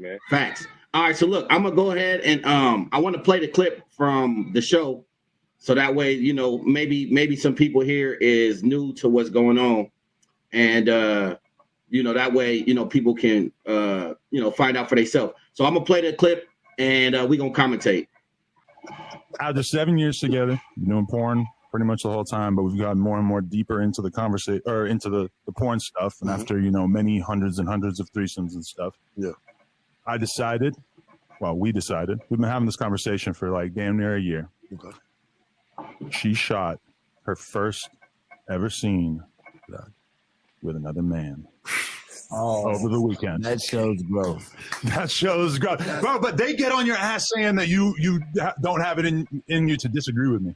man. Facts. All right, so look, I'm gonna go ahead and I want to play the clip from the show, so that way, you know, maybe some people here is new to what's going on, and you know, that way, you know, people can you know, find out for themselves. So I'm gonna play the clip, and we gonna commentate. After 7 years together, doing porn pretty much the whole time, but we've gotten more and more deeper into the conversation or into the porn stuff, and after, you know, many hundreds and hundreds of threesomes and stuff, I decided. Well, we decided. We've been having this conversation for like damn near a year. Okay. She shot her first ever scene with another man over the weekend. That shows growth. That shows growth. Bro, but they get on your ass saying that you don't have it in you to disagree with me.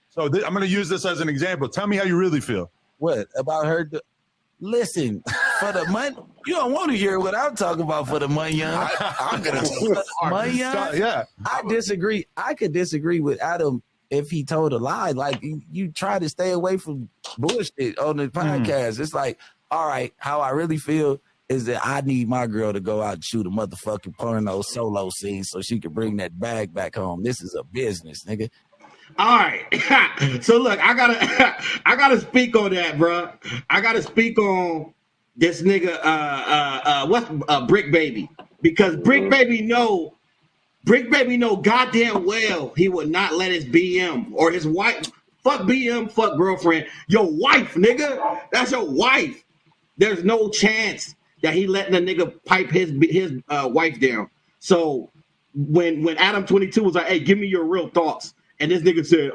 So I'm going to use this as an example. Tell me how you really feel. What? About her? Listen, for the money, you don't want to hear what I'm talking about for the money, young. I'm going to money, young. Yeah. I disagree. I could disagree with Adam if he told a lie. Like, you try to stay away from bullshit on the podcast. It's like, all right, how I really feel is that I need my girl to go out and shoot a motherfucking porno solo scene so she can bring that bag back home. This is a business, nigga. All right. So look, I gotta speak on that, bro. I gotta speak on this nigga what's Brick Baby, because Brick Baby know goddamn well he would not let his BM or his wife, fuck BM, fuck girlfriend, your wife, nigga. That's your wife. There's no chance that he letting a nigga pipe his wife down. So when Adam22 was like, hey, give me your real thoughts. And this nigga said,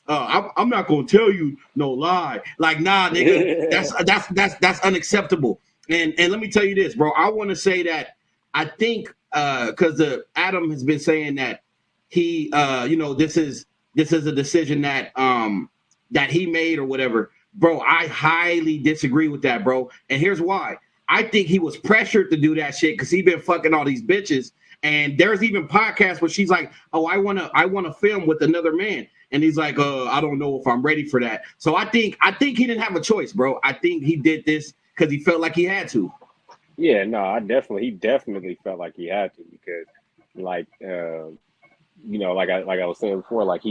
I'm not gonna tell you no lie. Like, nah, nigga, that's unacceptable. And let me tell you this, bro. I want to say that I think because Adam has been saying that he, you know, this is a decision that that he made or whatever, bro. I highly disagree with that, bro. And here's why. I think he was pressured to do that shit because he been fucking all these bitches. And there's even podcasts where she's like, oh, I wanna film with another man. And he's like, I don't know if I'm ready for that. So I think he didn't have a choice, bro. I think he did this because he felt like he had to. Yeah, no, he definitely felt like he had to, because like you know, like I was saying before, like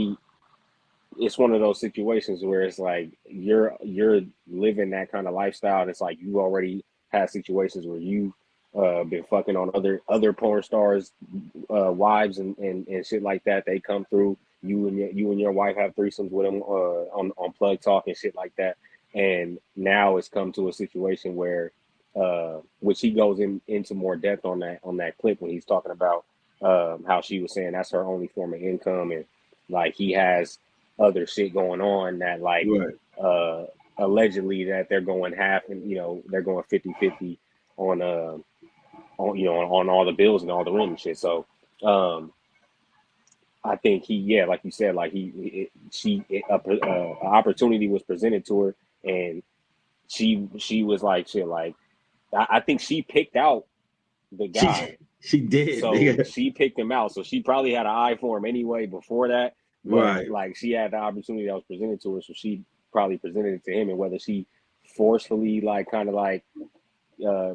it's one of those situations where it's like you're living that kind of lifestyle, and it's like you already had situations where you been fucking on other porn stars, wives and shit like that. They come through, you and your wife have threesomes with them on Plug Talk and shit like that. And now it's come to a situation where, which he goes into more depth on that clip when he's talking about how she was saying that's her only form of income, and like he has other shit going on that like allegedly that they're going half, and you know they're going 50-50 on you know, on all the bills and all the rent and shit. So I think like you said, like an opportunity was presented to her, and she was like, shit, like I think she picked out the guy. She did. So she picked him out. So she probably had an eye for him anyway before that. But right. Like she had the opportunity that was presented to her, so she probably presented it to him. And whether she forcefully like kind of like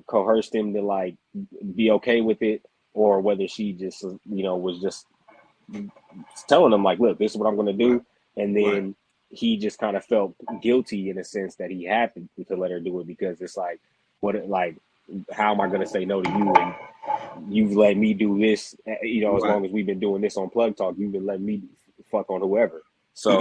coerced him to like be okay with it, or whether she just, you know, was just telling him like, look, this is what I'm going to do. And then he just kind of felt guilty in a sense that he had to let her do it, because it's like, how am I going to say no to you? And you've let me do this, you know, as long as we've been doing this on Plug Talk, you've been letting me fuck on whoever. So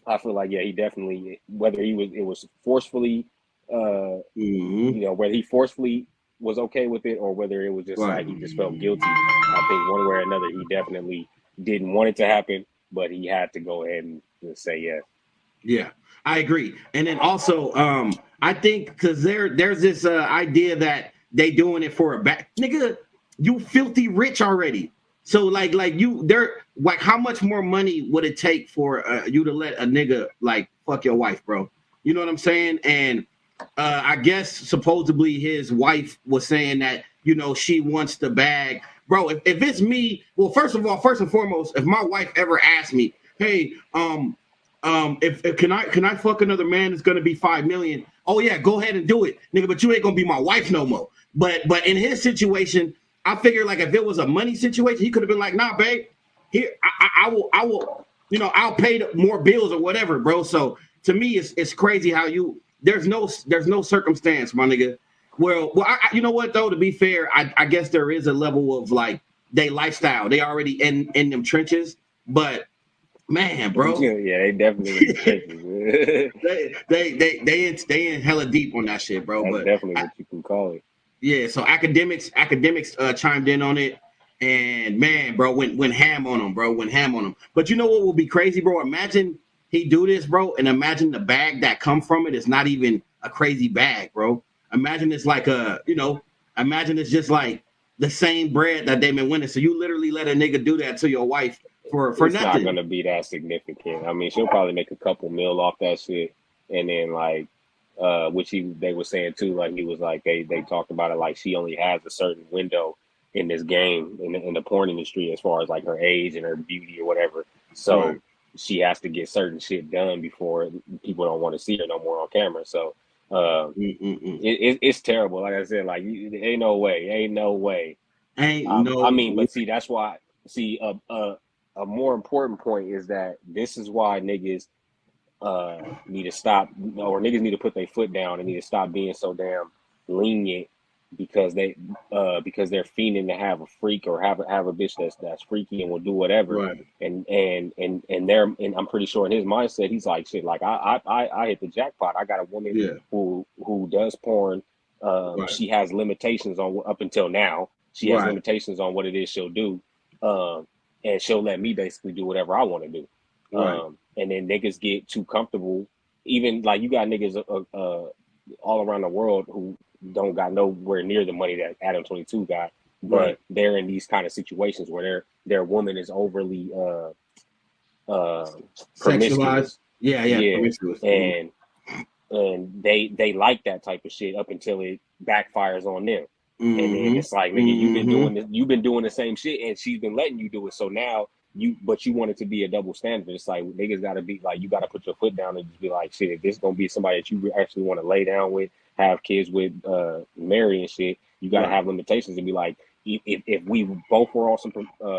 I feel like, yeah, he definitely, whether it was forcefully, you know, whether he forcefully was okay with it or whether it was just like he just felt guilty, I think one way or another he definitely didn't want it to happen, but he had to go ahead and just say yes. Yeah, I agree. And then also I think because there's this idea that they doing it for a back, nigga, you filthy rich already. So like how much more money would it take for you to let a nigga like fuck your wife, bro? You know what I'm saying? And I guess supposedly his wife was saying that, you know, she wants the bag. Bro, if it's me, well, first and foremost, if my wife ever asked me, hey, if can I fuck another man that's gonna be $5 million? Oh yeah, go ahead and do it, nigga, but you ain't gonna be my wife no more. But in his situation, I figured like if it was a money situation, he could have been like, nah, babe, here I will, you know, I'll pay more bills or whatever, bro. So to me, it's crazy how there's no circumstance, my nigga. Well, you know what though? To be fair, I guess there is a level of like they lifestyle. They already in them trenches, but man, bro, yeah, they definitely in the trenches. they in hella deep on that shit, bro. That's But definitely what you can call it. yeah, so academics chimed in on it, and man, bro, went ham on them, bro, went ham on them. But you know what will be crazy, bro? Imagine he do this, bro, and imagine the bag that come from it is not even a crazy bag, bro. Imagine it's like imagine it's just like the same bread that they've been winning. So you literally let a nigga do that to your wife for It's nothing. not gonna be that significant. I mean, she'll probably make a couple mil off that shit, and then like, which they were saying too, like he was like they talked about it like she only has a certain window in this game in the porn industry as far as like her age and her beauty or whatever. So Right. she has to get certain shit done before people don't want to see her no more on camera. So it's terrible. Like I said, like ain't no way. I mean, but see, that's why. See, a more important point is that this is why niggas need to stop, or niggas need to put their foot down and need to stop being so damn lenient because they're fiending to have a freak or have a bitch that's freaky and will do whatever. Right. And I'm pretty sure in his mindset he's like, shit, like I hit the jackpot. I got a woman who does porn. Right. She has limitations on up until now. She has Right. limitations on what it is she'll do. And she'll let me basically do whatever I want to do. Right. And then niggas get too comfortable. Even like you got niggas all around the world who don't got nowhere near the money that Adam22 got, but Right. they're in these kind of situations where their woman is overly promiscuous. Yeah. Promiscuous. And they like that type of shit up until it backfires on them. And then it's like, nigga, you've been doing the same shit, and she's been letting you do it. So now you want it to be a double standard. It's like niggas gotta be like, you gotta put your foot down and just be like, shit, if this is gonna be somebody that you actually want to lay down with, have kids with, marry and shit, you gotta have limitations and be like, if we both were on some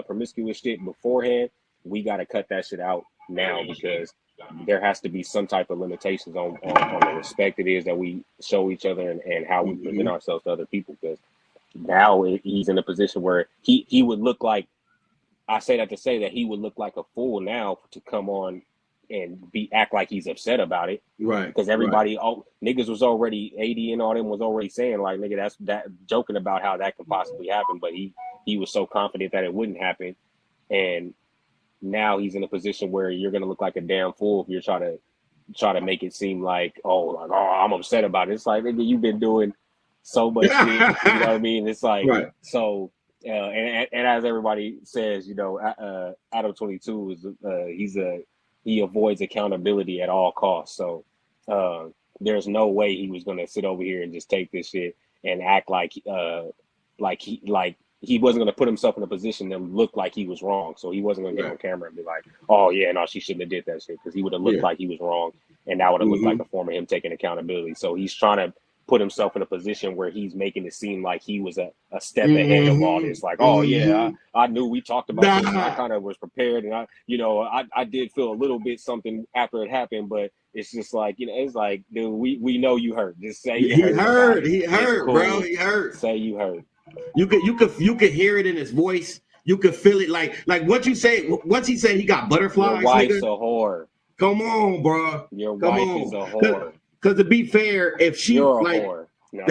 promiscuous shit beforehand, we gotta cut that shit out now because there has to be some type of limitations on the respect it is that we show each other and how we present ourselves to other people. Because now he's in a position where he would look like, I say that to say that he would look like a fool now to come on and act like he's upset about it. Right. Because everybody, niggas was already, AD and all them was already saying like, nigga, that's that joking about how that could possibly happen. But he was so confident that it wouldn't happen. And now he's in a position where you're going to look like a damn fool if you're try to make it seem like, I'm upset about it. It's like, nigga, you've been doing so much shit. You know what I mean? It's like, so, and as everybody says, you know, Adam22 is, he avoids accountability at all costs. So, there's no way he was going to sit over here and just take this shit and act like he wasn't going to put himself in a position to look like he was wrong. So he wasn't going to get on camera and be like, oh yeah, no, she shouldn't have did that shit. Because he would have looked like he was wrong. And that would have looked like a form of him taking accountability. So he's trying to put himself in a position where he's making it seem like he was a step ahead of all this. Like, oh yeah, I knew we talked about this. And I kind of was prepared. And I did feel a little bit something after it happened, but it's just like, you know, it's like, dude, we know you hurt. Just say you hurt. He hurt, cool. Bro. He hurt. Say you hurt. You could hear it in his voice. You could feel it like once he said he got butterflies. Your wife's a whore. Come on, bro. Your wife is a whore. Because to be fair, if she You're a whore. No.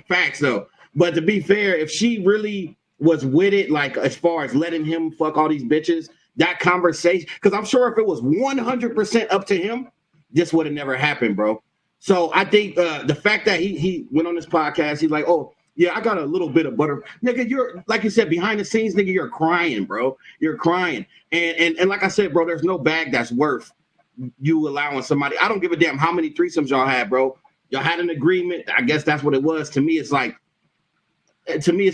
Facts though. But to be fair, if she really was with it, like as far as letting him fuck all these bitches, that conversation, because I'm sure if it was 100% up to him, this would have never happened, bro. So I think the fact that he went on this podcast, he's like, oh, yeah, I got a little bit of butter. Nigga, you're, like you said, behind the scenes, nigga, you're crying, bro. You're crying. And like I said, bro, there's no bag that's worth you allowing somebody. I don't give a damn how many threesomes y'all had, bro. Y'all had an agreement. I guess that's what it was. To me, it's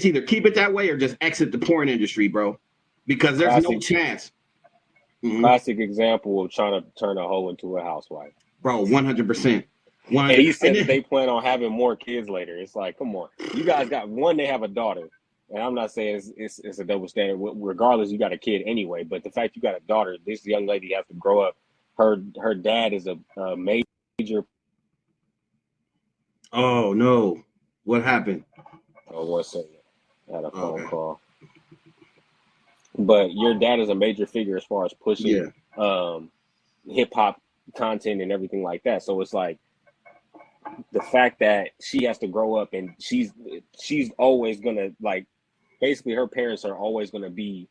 either keep it that way or just exit the porn industry, bro. Because there's no chance. Classic example of trying to turn a hoe into a housewife. Bro, 100%. And he said that they plan on having more kids later. It's like, come on. You guys got one, they have a daughter. and I'm not saying it's a double standard. Regardless, you got a kid anyway. But the fact you got a daughter, this young lady has to grow up. Her dad is a major. Oh no, what happened? Oh, 1 second. I had a phone call. But your dad is a major figure as far as pushing hip hop content and everything like that. So it's like the fact that she has to grow up and she's always gonna, like, basically her parents are always gonna be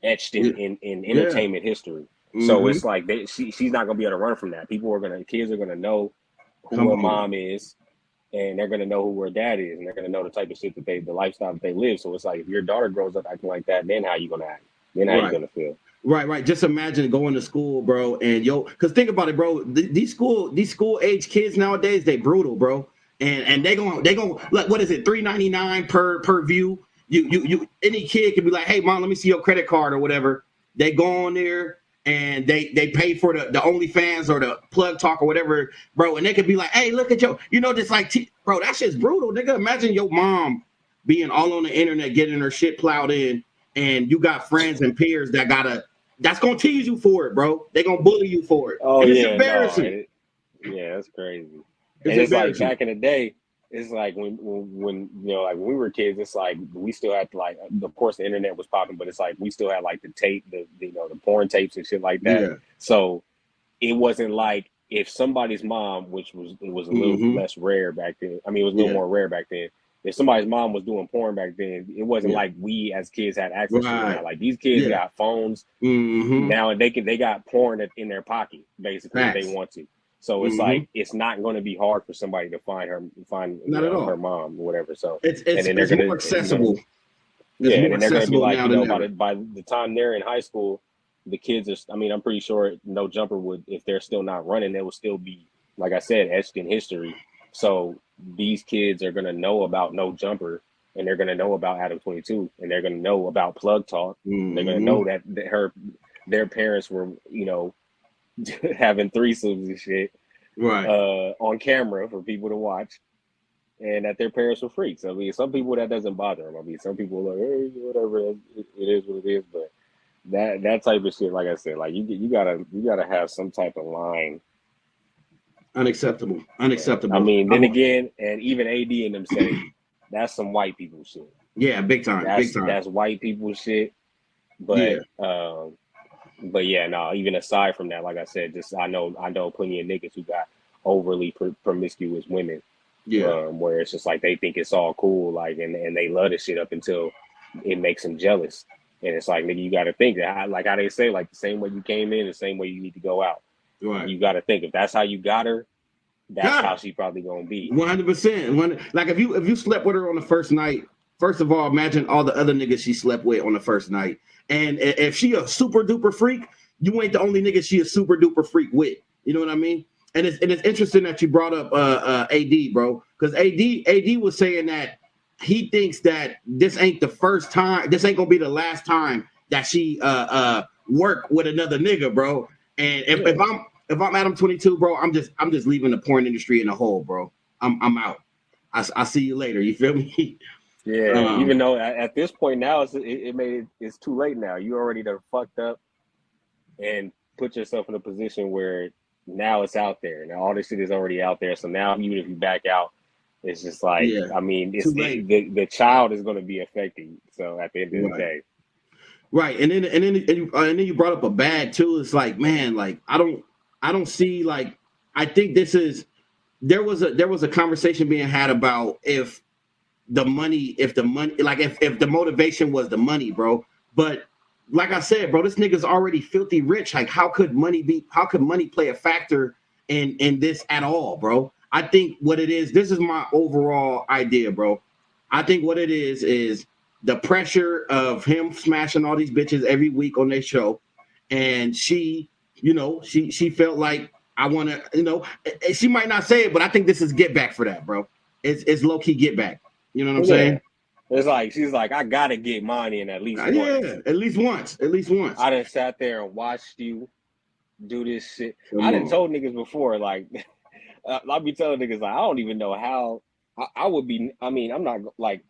etched in entertainment history. Mm-hmm. So it's like she's not gonna be able to run from that. Kids are gonna know who her mom is, and they're gonna know who her dad is, and they're gonna know the type of shit the lifestyle that they live. So it's like if your daughter grows up acting like that, then how you gonna act? Then how you gonna feel? Right. Just imagine going to school, bro, and because think about it, bro. These school age kids nowadays, they brutal, bro, and they gonna like, what is it, $3.99 per view? You any kid can be like, hey mom, let me see your credit card or whatever. They go on there and they pay for the OnlyFans or the plug talk or whatever, bro, and they could be like, hey, look at just like bro, that shit's brutal, nigga. Imagine your mom being all on the internet getting her shit plowed in, and you got friends and peers that's gonna tease you for it, bro. They gonna bully you for it. Oh, and it's embarrassing. Yeah, that's crazy. It's like back in the day, it's like when like when we were kids, it's like we still had to, like, of course the internet was popping, but it's like we still had like the tape, the porn tapes and shit like that. Yeah. So it wasn't like if somebody's mom, which was a little less rare back then. I mean, it was a little more rare back then. If somebody's mom was doing porn back then, it wasn't like we as kids had access to that. Like these kids got phones now, and they got porn in their pocket basically if they want to. So it's like it's not going to be hard for somebody to find her mom or whatever. So it's more accessible. And they're going to be like, by the time they're in high school, the kids are. I mean, I'm pretty sure No Jumper would, if they're still not running, they will still be, like I said, etched in history. So these kids are going to know about No Jumper, and they're going to know about Adam22, and they're going to know about Plug Talk. They're going to know that their parents were, having threesomes and shit on camera for people to watch, and that their parents were freaks. I mean, some people that doesn't bother them. I mean, some people are like, hey, whatever, it is what it is. But that type of shit, like I said, like you gotta have some type of line. Unacceptable. I mean, then again, and even AD and them say that's some white people shit. Yeah, big time. That's white people shit. But but yeah, no. Even aside from that, like I said, just I know plenty of niggas who got overly promiscuous women. Yeah, where it's just like they think it's all cool, like, and they love this shit up until it makes them jealous. And it's like, nigga, you got to think that, like how they say, like the same way you came in, the same way you need to go out. Right. You got to think if that's how you got her, that's how she probably gonna be. 100%. Like if you slept with her on the first night, first of all, imagine all the other niggas she slept with on the first night. And if she a super duper freak, you ain't the only nigga she a super duper freak with. You know what I mean? And it's interesting that you brought up AD, bro, because AD was saying that he thinks that this ain't the first time, this ain't gonna be the last time that she work with another nigga, bro. And if I'm Adam22, bro, I'm just leaving the porn industry in a hole, bro. I'm out. I see you later. You feel me? Yeah. Even though at this point now it's too late now. You already done fucked up and put yourself in a position where now it's out there. Now all this shit is already out there. So now even if you back out, it's just like, I mean, the child is going to be affected. So at the end of the day. Right. And then you brought up a bag too. It's like, man, like I don't see, like, I think there was a conversation being had about if the motivation was the money, bro. But like I said, bro, this nigga's already filthy rich. Like, how could money play a factor in this at all, bro? I think what it is, this is my overall idea, bro. I think what it is the pressure of him smashing all these bitches every week on their show. And she felt like, I want to, she might not say it, but I think this is get back for that, bro. It's low key get back. You know what I'm saying? It's like, she's like, I got to get mine in at least once. Yeah, at least once. I done sat there and watched you do this shit. I done told niggas before, like, I'll be telling niggas, like, I don't even know how I would be. I mean, I'm not like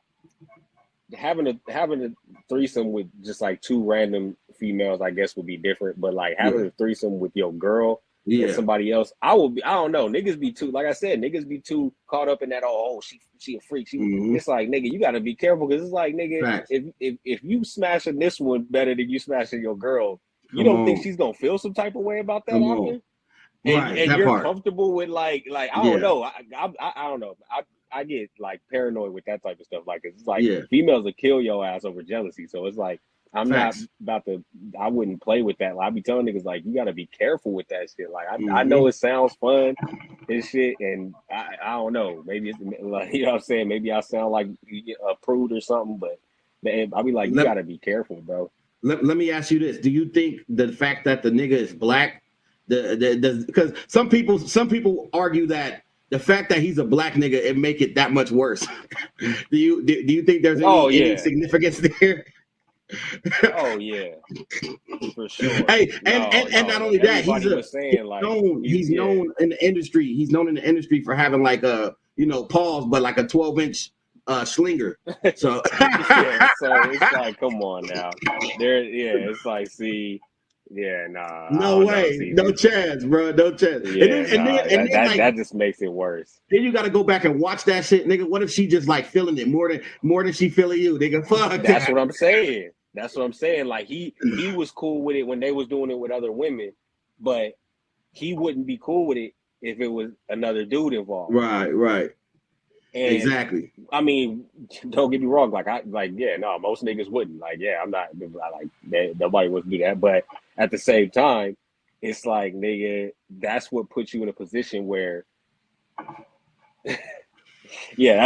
having a threesome with just like two random females. I guess would be different, but like having a threesome with your girl and somebody else, I would be. I don't know. Niggas be too. Like I said, niggas be too caught up in that. Oh, she a freak. It's like, nigga, you got to be careful because it's like, nigga, if you smashing this one better than you smashing your girl, you don't think she's gonna feel some type of way about that out here? And you're comfortable with like I don't know. I don't know. I get like paranoid with that type of stuff. Like it's like females will kill your ass over jealousy. So it's like I'm not about to. I wouldn't play with that. Like, I be telling niggas like you got to be careful with that shit. Like I know it sounds fun and shit, and I don't know. Maybe it's like, you know what I'm saying. Maybe I sound like a prude or something, but I'll be like, you got to be careful, bro. Let me ask you this: do you think the fact that the nigga is black, because some people argue that the fact that he's a black nigga, it make it that much worse. do you think there's any significance there? Oh yeah, for sure. Hey, and not only that, he's known in the industry. He's known in the industry for having like a pause, but like a 12-inch slinger. So so it's like, come on now. It's like, see. Yeah, nah. No way. No chance, bro. No chance. Yeah, that just makes it worse. Then you got to go back and watch that shit, nigga. What if she just like feeling it more than she feeling you, nigga? Fuck. That's what I'm saying. That's what I'm saying. Like he was cool with it when they was doing it with other women, but he wouldn't be cool with it if it was another dude involved. Right. And, exactly. I mean, don't get me wrong. Most niggas wouldn't. Like, yeah, I'm not like nobody would do that. But at the same time, it's like, nigga, that's what puts you in a position where, that's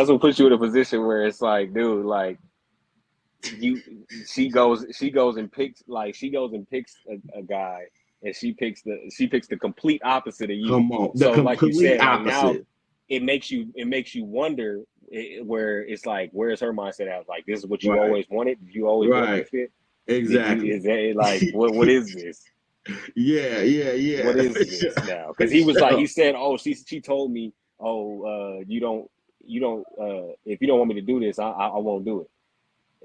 what puts you in a position where it's like, dude, like she goes and picks a guy, and she picks the complete opposite of you. Come on, so like you said, like, now it makes you wonder where it's like, where's her mindset at? Like, this is what you always wanted. Did you always want this shit? Exactly. Is that like what is this? Yeah. What is this now? Because he was like, he said, oh, she told me, you don't if you don't want me to do this, I won't do it.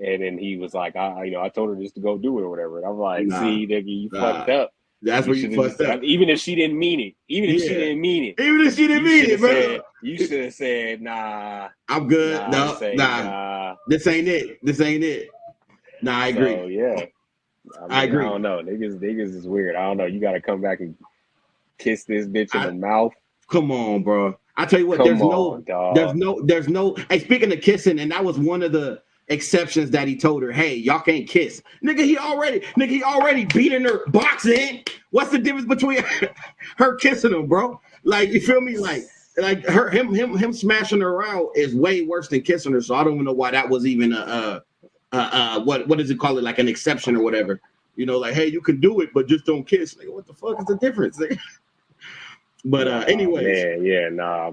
And then he was like, I told her just to go do it or whatever. And I'm like, see, nigga, you fucked up. That's where you fucked up. Even if she didn't mean it. Even if she didn't mean it, bro. You should have said, nah. I'm good. Nah. This ain't it. Nah, I agree. So, yeah. I agree. I don't know. Niggas is weird. I don't know. You got to come back and kiss this bitch in the mouth. Come on, bro. I tell you what, there's no. Hey, speaking of kissing, and that was one of the exceptions that he told her, hey, y'all can't kiss. Nigga, he already beating her boxing. What's the difference between her kissing him, bro? Like, you feel me? Like him smashing her around is way worse than kissing her. So I don't even know why that was even what does it call it? Like an exception or whatever. You know, like, hey, you can do it, but just don't kiss. Like, what the fuck is the difference? But anyways. Yeah, nah.